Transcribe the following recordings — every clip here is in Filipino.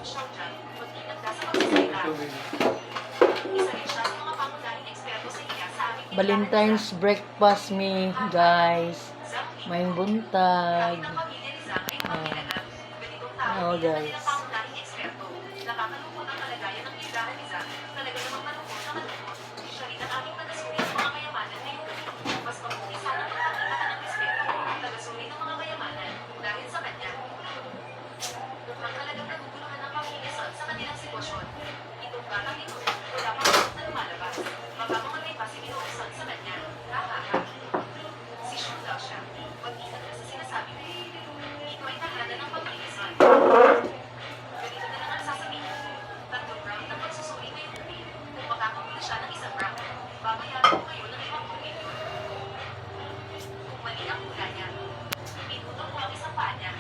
social dyan, mag-inagda sa pagsasalita. Isa rin siya sa mga pangunahing eksperto sa iya sa aming Valentine's breakfast me, guys. May buntag. Kahit ang pamilya ni Zach ay umapilala, ganitong tao Oh, bilang guys. kanilang pangunahing eksperto. Nakakalungkot ang kalagayan ng tindahan ni Zach. Talaga namang malungkot na malungkot. Siya rin ang aming tagasuri ng mga kayamanan ngayong gabi. Mas mabuti sana magpakita ka ng respeto. Tagasuri ng mga kayamanan dahil sa kanya. Mukhang talagang naguguluhan ng pamilya sa kanilang sitwasyon. Itong batang ito, wala pang sagot na lumalabas. Mapamamatay pa si Minooson sa kanya. Hahaha. Si Sean daw siya. Mag-ingat ka sa sinasabi mo. Ito ay tahanan ng pag-iisan. Ganito na lang ang sasabihin ko. 3 round ng pagsusuri ngayong gabi. Kung makakahuli siya ng 1 round, babayaran ko kayo ng 50 milyon. Kung mali ang hula niya, pinutol ko ang isang paa niya.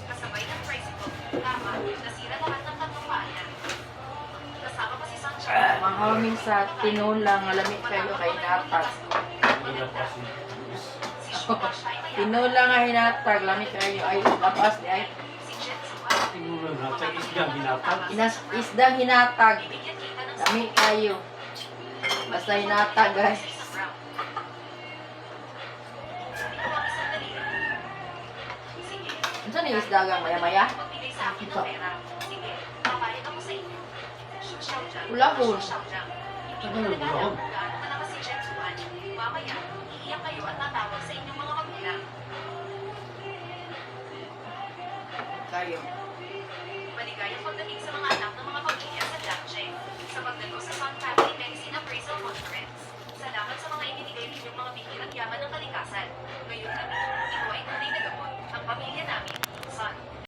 Kasabay ng tricycle, tama, nasira lahat ng 3 paa niya. Kasama pa si Sunshine. Mahaming sa tinulang, alamit kayo kay natag. Si Sugar siya ay mayaman. Tinulang nga hinatag, lamit kayo ay labas di ay. Si Jetsu ay Tinulong natin isdang hinatag. Isdang hinatag, bibigyan kita ng lamit kayo. Basta hinatag, guys. Ano ni isda gang maya-maya? Magbigay sa akin ng pera. Sige, papayag ako sa inyo. Xiaojiang. Ulahon. Xiaojiang. Hindi ko Ano, talaga alam ulahon? kung gaano kalakas si Jetsuan. Mamaya, iiyak kayo at tatawag sa inyong mga magulang. Kayo. Maligayang pagdating sa mga anak ng mga pamilya sa Jiangcheng. Sa pagdalo sa Sun Family Medicine Appraisal Conference. Salamat sa mga ibinigay ninyong mga bihirang yaman ng kalikasan.